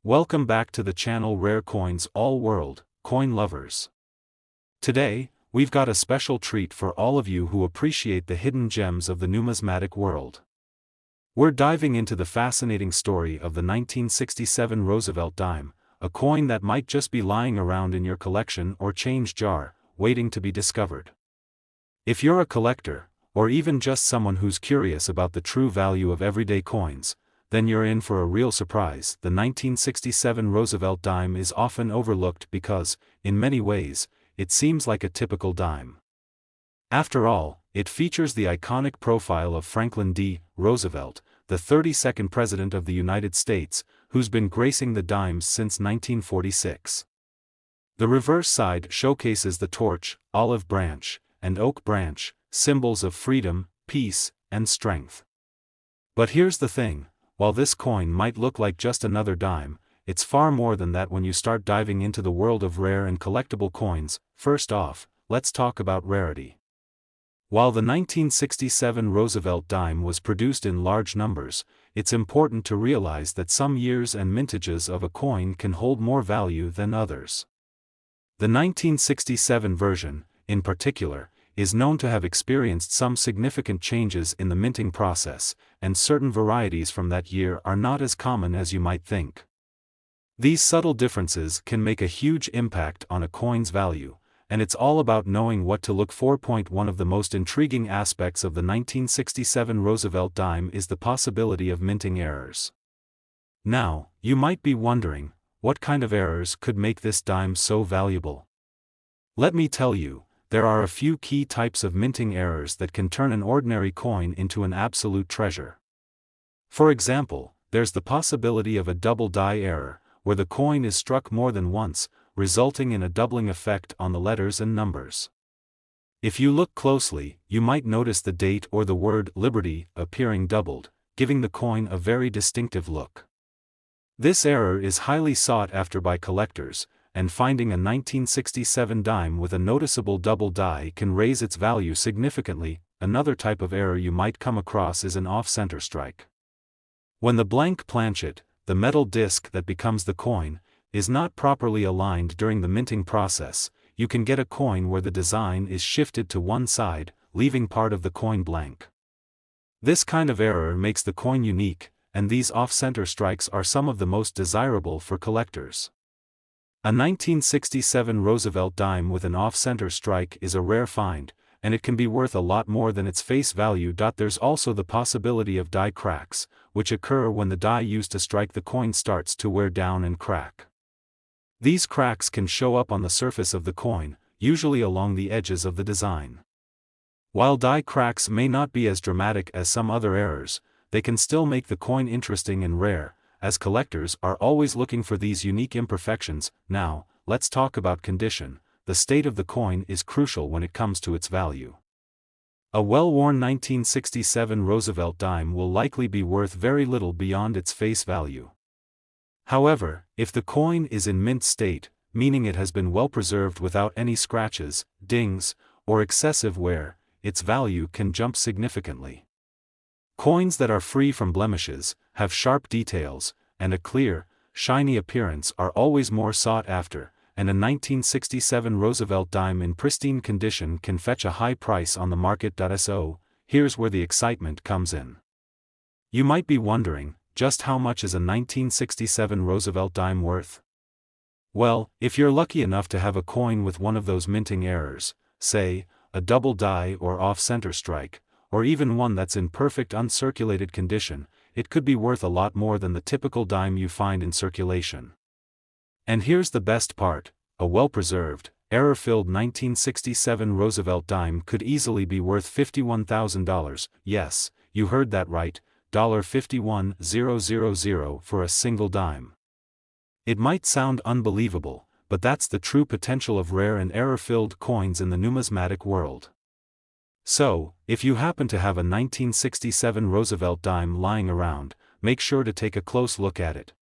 Welcome back to the channel Rare Coins All World, Coin Lovers. Today, we've got a special treat for all of you who appreciate the hidden gems of the numismatic world. We're diving into the fascinating story of the 1967 Roosevelt dime, a coin that might just be lying around in your collection or change jar, waiting to be discovered. If you're a collector, or even just someone who's curious about the true value of everyday coins, then you're in for a real surprise. The 1967 Roosevelt dime is often overlooked because, in many ways, it seems like a typical dime. After all, it features the iconic profile of Franklin D. Roosevelt, the 32nd President of the United States, who's been gracing the dimes since 1946. The reverse side showcases the torch, olive branch, and oak branch, symbols of freedom, peace, and strength. But here's the thing. While this coin might look like just another dime, it's far more than that when you start diving into the world of rare and collectible coins. First off, let's talk about rarity. While the 1967 Roosevelt dime was produced in large numbers, it's important to realize that some years and mintages of a coin can hold more value than others. The 1967 version, in particular, is known to have experienced some significant changes in the minting process, and certain varieties from that year are not as common as you might think. These subtle differences can make a huge impact on a coin's value, and it's all about knowing what to look for. One of the most intriguing aspects of the 1967 Roosevelt dime is the possibility of minting errors. Now, you might be wondering, what kind of errors could make this dime so valuable? Let me tell you. There are a few key types of minting errors that can turn an ordinary coin into an absolute treasure. For example, there's the possibility of a double die error, where the coin is struck more than once, resulting in a doubling effect on the letters and numbers. If you look closely, you might notice the date or the word Liberty appearing doubled, giving the coin a very distinctive look. This error is highly sought after by collectors, and finding a 1967 dime with a noticeable double die can raise its value significantly. Another type of error you might come across is an off-center strike. When the blank planchet, the metal disc that becomes the coin, is not properly aligned during the minting process, you can get a coin where the design is shifted to one side, leaving part of the coin blank. This kind of error makes the coin unique, and these off-center strikes are some of the most desirable for collectors. A 1967 Roosevelt dime with an off-center strike is a rare find, and it can be worth a lot more than its face value. There's also the possibility of die cracks, which occur when the die used to strike the coin starts to wear down and crack. These cracks can show up on the surface of the coin, usually along the edges of the design. While die cracks may not be as dramatic as some other errors, they can still make the coin interesting and rare, as collectors are always looking for these unique imperfections. Now, let's talk about condition. The state of the coin is crucial when it comes to its value. A well-worn 1967 Roosevelt dime will likely be worth very little beyond its face value. However, if the coin is in mint state, meaning it has been well preserved without any scratches, dings, or excessive wear, its value can jump significantly. Coins that are free from blemishes, have sharp details, and a clear, shiny appearance are always more sought after, and a 1967 Roosevelt dime in pristine condition can fetch a high price on the market. So, here's where the excitement comes in. You might be wondering, just how much is a 1967 Roosevelt dime worth? Well, if you're lucky enough to have a coin with one of those minting errors, say, a double die or off-center strike, or even one that's in perfect uncirculated condition, it could be worth a lot more than the typical dime you find in circulation. And here's the best part, a well-preserved, error-filled 1967 Roosevelt dime could easily be worth $51,000, yes, you heard that right, $51,000 for a single dime. It might sound unbelievable, but that's the true potential of rare and error-filled coins in the numismatic world. So, if you happen to have a 1967 Roosevelt dime lying around, make sure to take a close look at it.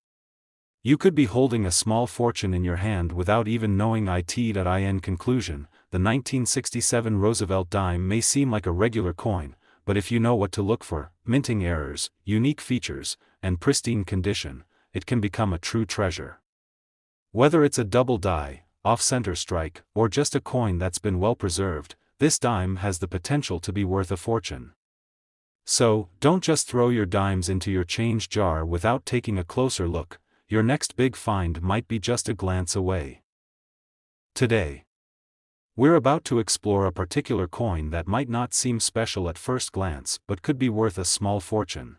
You could be holding a small fortune in your hand without even knowing it. In conclusion, the 1967 Roosevelt dime may seem like a regular coin, but if you know what to look for, minting errors, unique features, and pristine condition, it can become a true treasure. Whether it's a double die, off-center strike, or just a coin that's been well preserved, this dime has the potential to be worth a fortune. So, don't just throw your dimes into your change jar without taking a closer look. Your next big find might be just a glance away. Today, we're about to explore a particular coin that might not seem special at first glance but could be worth a small fortune.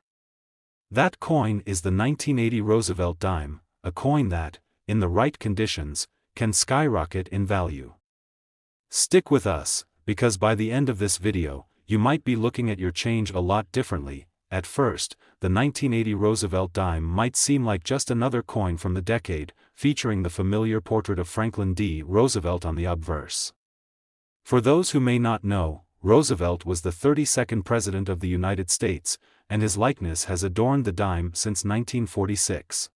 That coin is the 1980 Roosevelt dime, a coin that, in the right conditions, can skyrocket in value. Stick with us, because by the end of this video, you might be looking at your change a lot differently. At first, the 1980 Roosevelt dime might seem like just another coin from the decade, featuring the familiar portrait of Franklin D. Roosevelt on the obverse. For those who may not know, Roosevelt was the 32nd President of the United States, and his likeness has adorned the dime since 1946.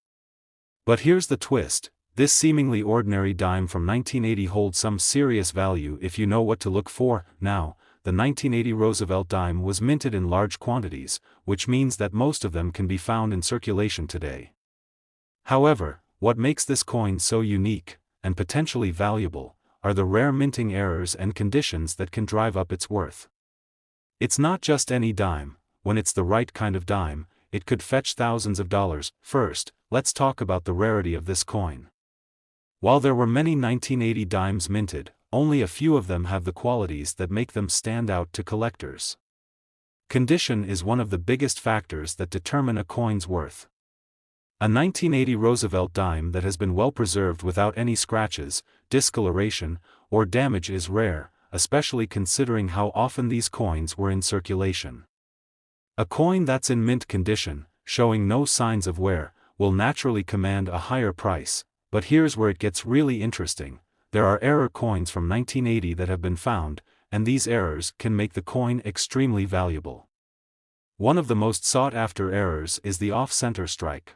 But here's the twist: this seemingly ordinary dime from 1980 holds some serious value if you know what to look for. Now, the 1980 Roosevelt dime was minted in large quantities, which means that most of them can be found in circulation today. However, what makes this coin so unique, and potentially valuable, are the rare minting errors and conditions that can drive up its worth. It's not just any dime. When it's the right kind of dime, it could fetch thousands of dollars. First, let's talk about the rarity of this coin. While there were many 1980 dimes minted, only a few of them have the qualities that make them stand out to collectors. Condition is one of the biggest factors that determine a coin's worth. A 1980 Roosevelt dime that has been well preserved without any scratches, discoloration, or damage is rare, especially considering how often these coins were in circulation. A coin that's in mint condition, showing no signs of wear, will naturally command a higher price. But here's where it gets really interesting. There are error coins from 1980 that have been found, and these errors can make the coin extremely valuable. One of the most sought-after errors is the off-center strike.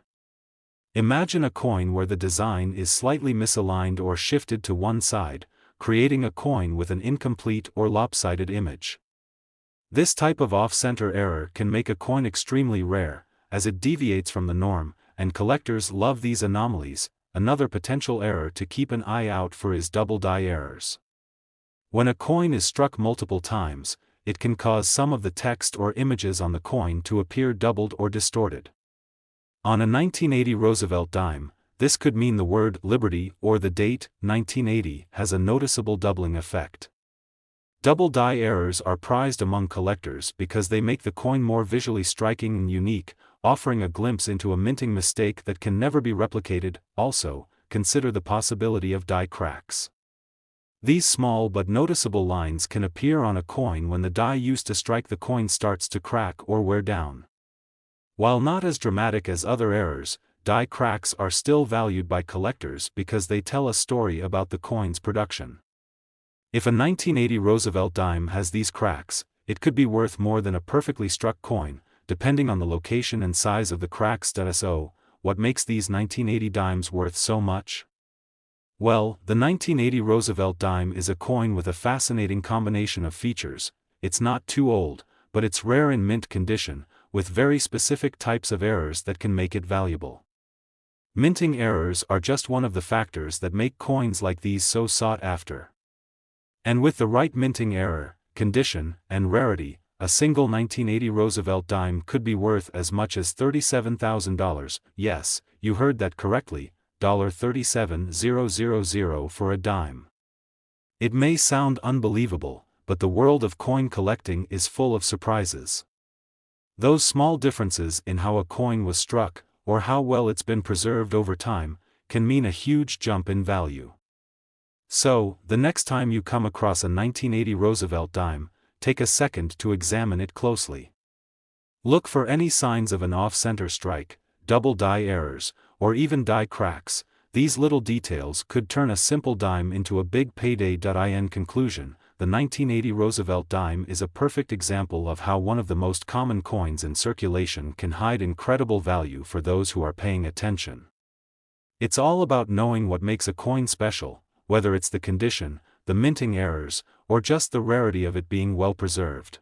Imagine a coin where the design is slightly misaligned or shifted to one side, creating a coin with an incomplete or lopsided image. This type of off-center error can make a coin extremely rare, as it deviates from the norm, and collectors love these anomalies. Another potential error to keep an eye out for is double die errors. When a coin is struck multiple times, it can cause some of the text or images on the coin to appear doubled or distorted. On a 1980 Roosevelt dime, this could mean the word Liberty or the date 1980 has a noticeable doubling effect. Double die errors are prized among collectors because they make the coin more visually striking and unique, offering a glimpse into a minting mistake that can never be replicated. Also, consider the possibility of die cracks. These small but noticeable lines can appear on a coin when the die used to strike the coin starts to crack or wear down. While not as dramatic as other errors, die cracks are still valued by collectors because they tell a story about the coin's production. If a 1980 Roosevelt dime has these cracks, it could be worth more than a perfectly struck coin, depending on the location and size of the cracks. So, what makes these 1980 dimes worth so much? Well, the 1980 Roosevelt dime is a coin with a fascinating combination of features. It's not too old, but it's rare in mint condition, with very specific types of errors that can make it valuable. Minting errors are just one of the factors that make coins like these so sought after. And with the right minting error, condition, and rarity, a single 1980 Roosevelt dime could be worth as much as $37,000. Yes, you heard that correctly, $37,000 for a dime. It may sound unbelievable, but the world of coin collecting is full of surprises. Those small differences in how a coin was struck, or how well it's been preserved over time, can mean a huge jump in value. So, the next time you come across a 1980 Roosevelt dime, take a second to examine it closely. Look for any signs of an off-center strike, double die errors, or even die cracks. These little details could turn a simple dime into a big payday. In conclusion, the 1980 Roosevelt dime is a perfect example of how one of the most common coins in circulation can hide incredible value for those who are paying attention. It's all about knowing what makes a coin special, whether it's the condition, the minting errors, or just the rarity of it being well preserved.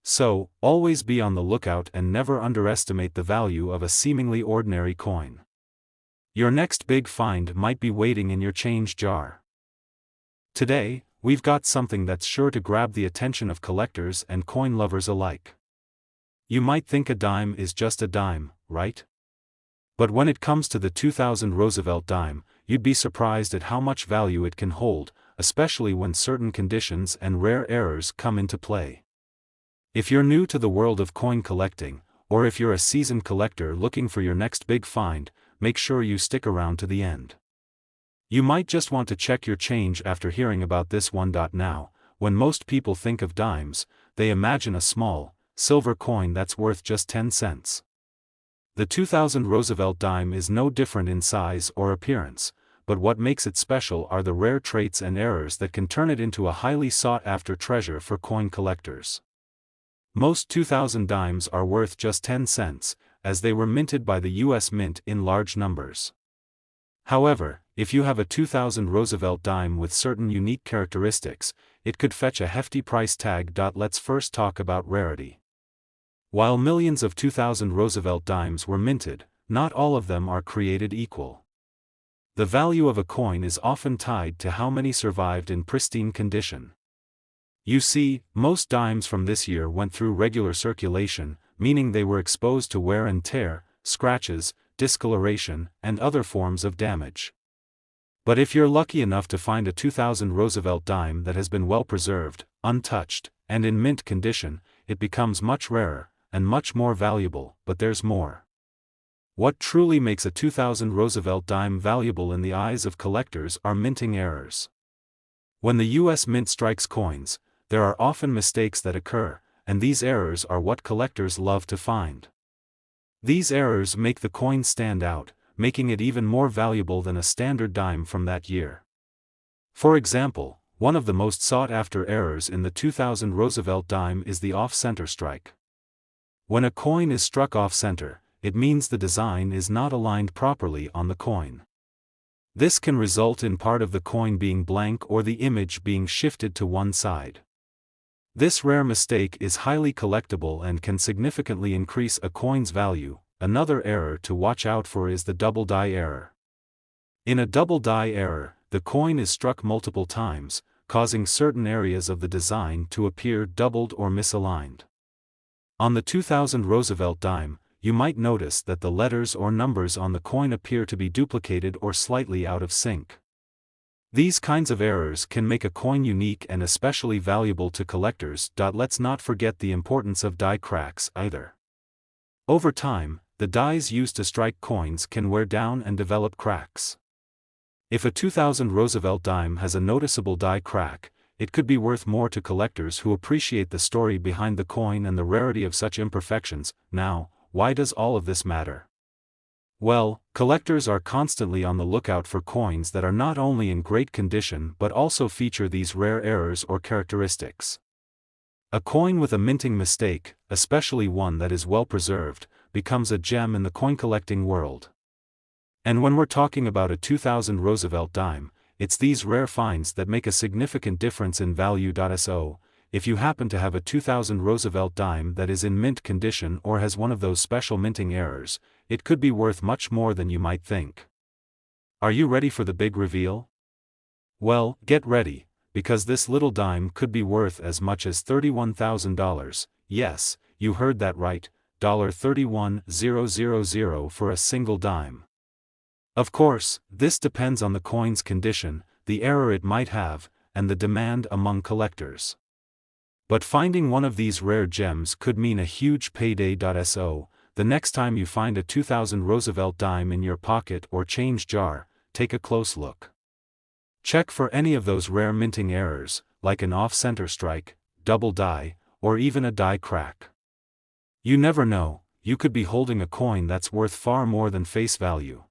So, always be on the lookout and never underestimate the value of a seemingly ordinary coin. Your next big find might be waiting in your change jar. Today, we've got something that's sure to grab the attention of collectors and coin lovers alike. You might think a dime is just a dime, right? But when it comes to the 2000 Roosevelt dime, you'd be surprised at how much value it can hold, especially when certain conditions and rare errors come into play. If you're new to the world of coin collecting, or if you're a seasoned collector looking for your next big find, make sure you stick around to the end. You might just want to check your change after hearing about this one. Now, when most people think of dimes, they imagine a small, silver coin that's worth just 10 cents. The 2000 Roosevelt dime is no different in size or appearance, but what makes it special are the rare traits and errors that can turn it into a highly sought-after treasure for coin collectors. Most 2000 dimes are worth just 10 cents, as they were minted by the U.S. Mint in large numbers. However, if you have a 2000 Roosevelt dime with certain unique characteristics, it could fetch a hefty price tag. Let's first talk about rarity. While millions of 2000 Roosevelt dimes were minted, not all of them are created equal. The value of a coin is often tied to how many survived in pristine condition. You see, most dimes from this year went through regular circulation, meaning they were exposed to wear and tear, scratches, discoloration, and other forms of damage. But if you're lucky enough to find a 2000 Roosevelt dime that has been well preserved, untouched, and in mint condition, it becomes much rarer, and much more valuable. But there's more. What truly makes a 2000 Roosevelt dime valuable in the eyes of collectors are minting errors. When the U.S. Mint strikes coins, there are often mistakes that occur, and these errors are what collectors love to find. These errors make the coin stand out, making it even more valuable than a standard dime from that year. For example, one of the most sought-after errors in the 2000 Roosevelt dime is the off-center strike. When a coin is struck off-center, it means the design is not aligned properly on the coin. This can result in part of the coin being blank or the image being shifted to one side. This rare mistake is highly collectible and can significantly increase a coin's value. Another error to watch out for is the double die error. In a double die error, the coin is struck multiple times, causing certain areas of the design to appear doubled or misaligned. On the 2000 Roosevelt dime, you might notice that the letters or numbers on the coin appear to be duplicated or slightly out of sync. These kinds of errors can make a coin unique and especially valuable to collectors. Let's not forget the importance of die cracks either. Over time, the dies used to strike coins can wear down and develop cracks. If a 2000 Roosevelt dime has a noticeable die crack, it could be worth more to collectors who appreciate the story behind the coin and the rarity of such imperfections. Now, why does all of this matter? Well, collectors are constantly on the lookout for coins that are not only in great condition but also feature these rare errors or characteristics. A coin with a minting mistake, especially one that is well preserved, becomes a gem in the coin collecting world. And when we're talking about a 2000 Roosevelt dime, it's these rare finds that make a significant difference in value. So, if you happen to have a 2000 Roosevelt dime that is in mint condition or has one of those special minting errors, it could be worth much more than you might think. Are you ready for the big reveal? Well, get ready, because this little dime could be worth as much as $31,000, yes, you heard that right, $31,000 for a single dime. Of course, this depends on the coin's condition, the error it might have, and the demand among collectors. But finding one of these rare gems could mean a huge payday. So, the next time you find a 2000 Roosevelt dime in your pocket or change jar, take a close look. Check for any of those rare minting errors, like an off-center strike, double die, or even a die crack. You never know, you could be holding a coin that's worth far more than face value.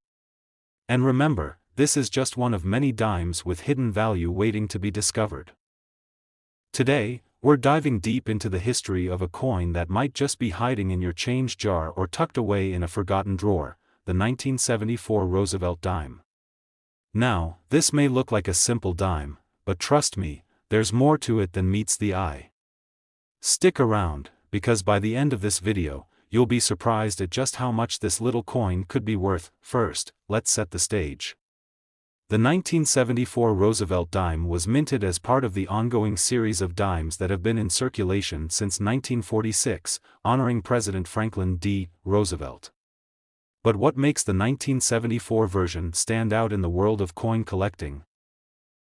And remember, this is just one of many dimes with hidden value waiting to be discovered. Today, we're diving deep into the history of a coin that might just be hiding in your change jar or tucked away in a forgotten drawer, the 1974 Roosevelt dime. Now, this may look like a simple dime, but trust me, there's more to it than meets the eye. Stick around, because by the end of this video, you'll be surprised at just how much this little coin could be worth. First, let's set the stage. The 1974 Roosevelt dime was minted as part of the ongoing series of dimes that have been in circulation since 1946, honoring President Franklin D. Roosevelt. But what makes the 1974 version stand out in the world of coin collecting?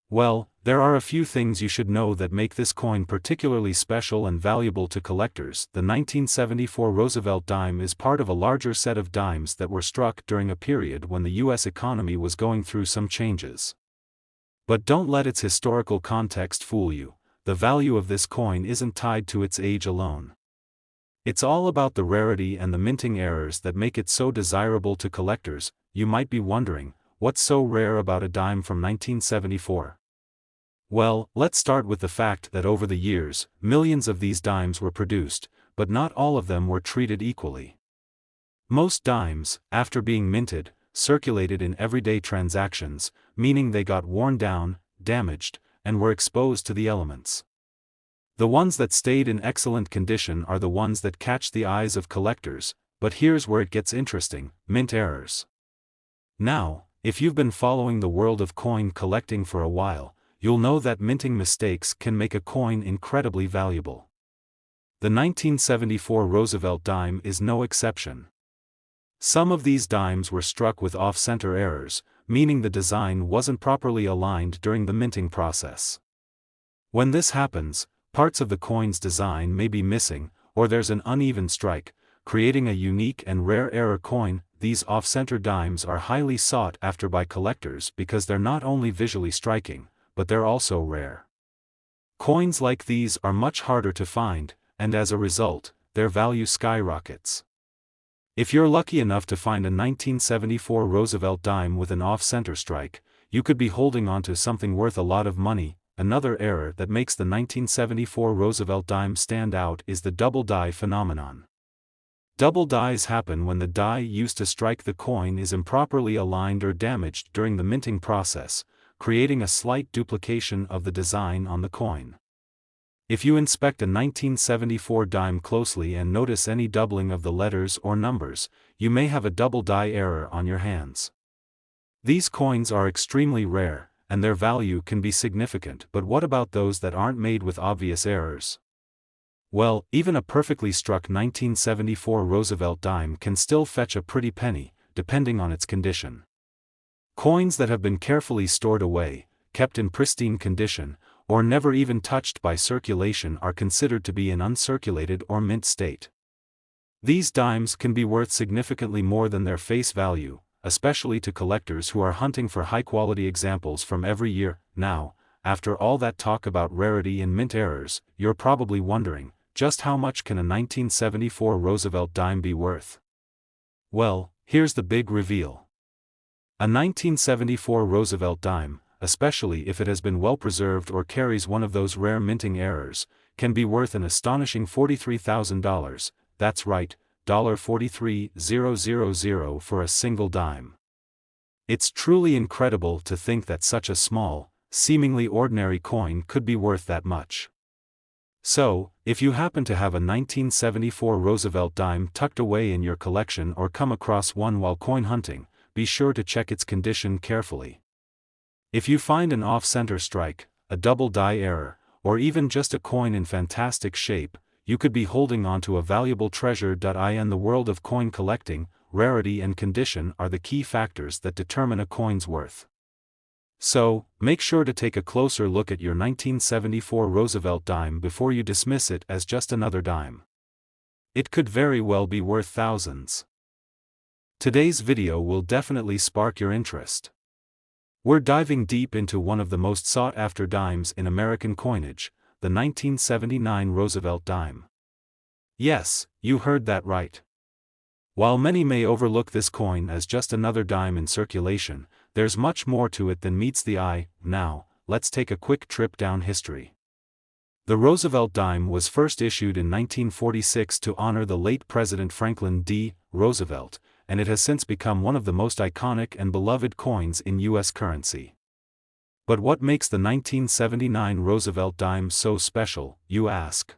Well, there are a few things you should know that make this coin particularly special and valuable to collectors. The 1974 Roosevelt dime is part of a larger set of dimes that were struck during a period when the U.S. economy was going through some changes. But don't let its historical context fool you. The value of this coin isn't tied to its age alone. It's all about the rarity and the minting errors that make it so desirable to collectors. You might be wondering, what's so rare about a dime from 1974? Well, let's start with the fact that over the years, millions of these dimes were produced, but not all of them were treated equally. Most dimes, after being minted, circulated in everyday transactions, meaning they got worn down, damaged, and were exposed to the elements. The ones that stayed in excellent condition are the ones that catch the eyes of collectors, but here's where it gets interesting: mint errors. Now, if you've been following the world of coin collecting for a while, you'll know that minting mistakes can make a coin incredibly valuable. The 1974 Roosevelt dime is no exception. Some of these dimes were struck with off-center errors, meaning the design wasn't properly aligned during the minting process. When this happens, parts of the coin's design may be missing, or there's an uneven strike, creating a unique and rare error coin. These off-center dimes are highly sought after by collectors because they're not only visually striking, but they're also rare. Coins like these are much harder to find, and as a result, their value skyrockets. If you're lucky enough to find a 1974 Roosevelt dime with an off-center strike, you could be holding onto something worth a lot of money. Another error that makes the 1974 Roosevelt dime stand out is the double die phenomenon. Double dies happen when the die used to strike the coin is improperly aligned or damaged during the minting process, creating a slight duplication of the design on the coin. If you inspect a 1974 dime closely and notice any doubling of the letters or numbers, you may have a double die error on your hands. These coins are extremely rare, and their value can be significant. But what about those that aren't made with obvious errors? Well, even a perfectly struck 1974 Roosevelt dime can still fetch a pretty penny, depending on its condition. Coins that have been carefully stored away, kept in pristine condition, or never even touched by circulation are considered to be in uncirculated or mint state. These dimes can be worth significantly more than their face value, especially to collectors who are hunting for high-quality examples from every year. Now, after all that talk about rarity and mint errors, you're probably wondering, just how much can a 1974 Roosevelt dime be worth? Well, here's the big reveal. A 1974 Roosevelt dime, especially if it has been well preserved or carries one of those rare minting errors, can be worth an astonishing $43,000, that's right, $43,000 for a single dime. It's truly incredible to think that such a small, seemingly ordinary coin could be worth that much. So, if you happen to have a 1974 Roosevelt dime tucked away in your collection or come across one while coin hunting, be sure to check its condition carefully. If you find an off-center strike, a double die error, or even just a coin in fantastic shape, you could be holding onto a valuable treasure. In the world of coin collecting, rarity and condition are the key factors that determine a coin's worth. So, make sure to take a closer look at your 1974 Roosevelt dime before you dismiss it as just another dime. It could very well be worth thousands. Today's video will definitely spark your interest. We're diving deep into one of the most sought-after dimes in American coinage, the 1979 Roosevelt dime. Yes, you heard that right. While many may overlook this coin as just another dime in circulation, there's much more to it than meets the eye. Now, let's take a quick trip down history. The Roosevelt dime was first issued in 1946 to honor the late President Franklin D. Roosevelt, and it has since become one of the most iconic and beloved coins in U.S. currency. But what makes the 1979 Roosevelt dime so special, you ask?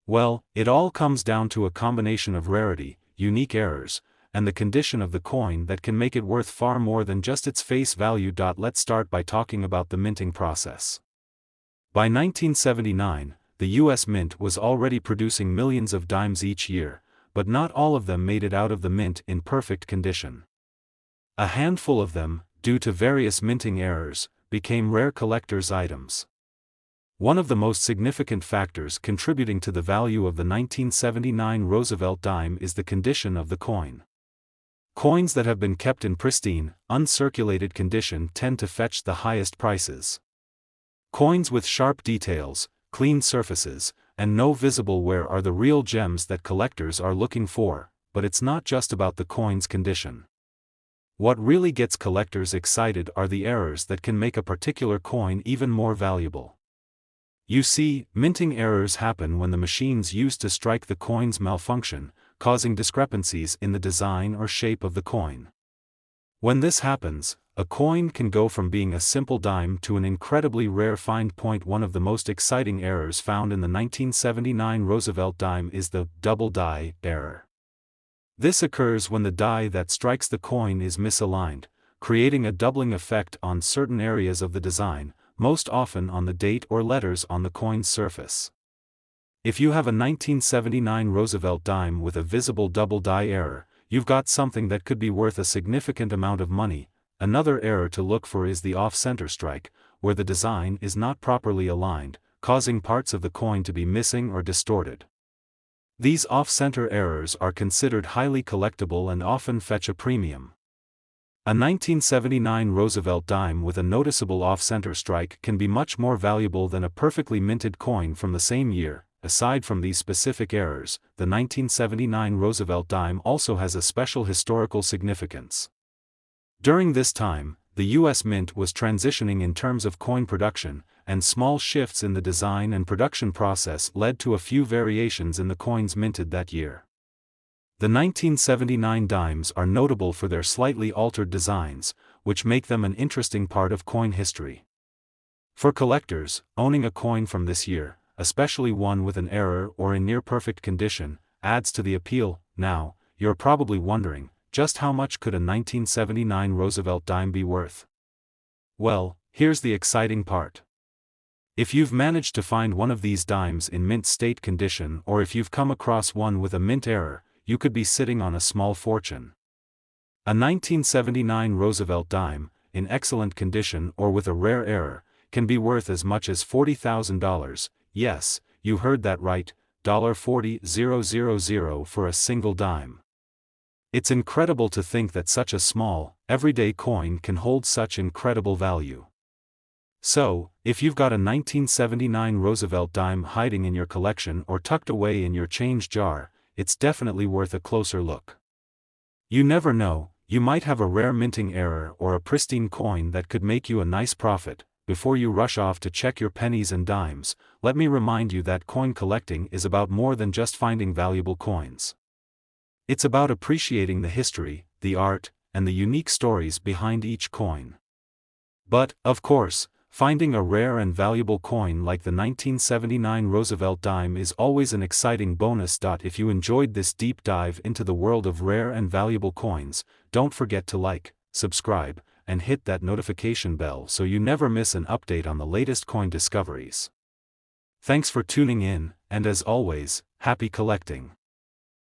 Well, it all comes down to a combination of rarity, unique errors, and the condition of the coin that can make it worth far more than just its face value. Let's start by talking about the minting process. By 1979, the US Mint was already producing millions of dimes each year, but not all of them made it out of the mint in perfect condition. A handful of them, due to various minting errors, became rare collector's items. One of the most significant factors contributing to the value of the 1979 Roosevelt dime is the condition of the coin. Coins that have been kept in pristine, uncirculated condition tend to fetch the highest prices. Coins with sharp details, clean surfaces, and no visible wear are the real gems that collectors are looking for, but it's not just about the coin's condition. What really gets collectors excited are the errors that can make a particular coin even more valuable. You see, minting errors happen when the machines used to strike the coins malfunction, causing discrepancies in the design or shape of the coin. When this happens, a coin can go from being a simple dime to an incredibly rare find. One of the most exciting errors found in the 1979 Roosevelt dime is the double die error. This occurs when the die that strikes the coin is misaligned, creating a doubling effect on certain areas of the design, most often on the date or letters on the coin's surface. If you have a 1979 Roosevelt dime with a visible double die error, you've got something that could be worth a significant amount of money. Another error to look for is the off-center strike, where the design is not properly aligned, causing parts of the coin to be missing or distorted. These off-center errors are considered highly collectible and often fetch a premium. A 1979 Roosevelt dime with a noticeable off-center strike can be much more valuable than a perfectly minted coin from the same year. Aside from these specific errors, the 1979 Roosevelt dime also has a special historical significance. During this time, the US Mint was transitioning in terms of coin production, and small shifts in the design and production process led to a few variations in the coins minted that year. The 1979 dimes are notable for their slightly altered designs, which make them an interesting part of coin history. For collectors, owning a coin from this year, especially one with an error or in near-perfect condition, adds to the appeal. Now, you're probably wondering, just how much could a 1979 Roosevelt dime be worth? Well, here's the exciting part. If you've managed to find one of these dimes in mint state condition, or if you've come across one with a mint error, you could be sitting on a small fortune. A 1979 Roosevelt dime, in excellent condition or with a rare error, can be worth as much as $40,000, yes, you heard that right, $40,000 for a single dime. It's incredible to think that such a small, everyday coin can hold such incredible value. So, if you've got a 1979 Roosevelt dime hiding in your collection or tucked away in your change jar, it's definitely worth a closer look. You never know, you might have a rare minting error or a pristine coin that could make you a nice profit. Before you rush off to check your pennies and dimes, let me remind you that coin collecting is about more than just finding valuable coins. It's about appreciating the history, the art, and the unique stories behind each coin. But, of course, finding a rare and valuable coin like the 1979 Roosevelt dime is always an exciting bonus. If you enjoyed this deep dive into the world of rare and valuable coins, don't forget to like, subscribe, and hit that notification bell so you never miss an update on the latest coin discoveries. Thanks for tuning in, and as always, happy collecting.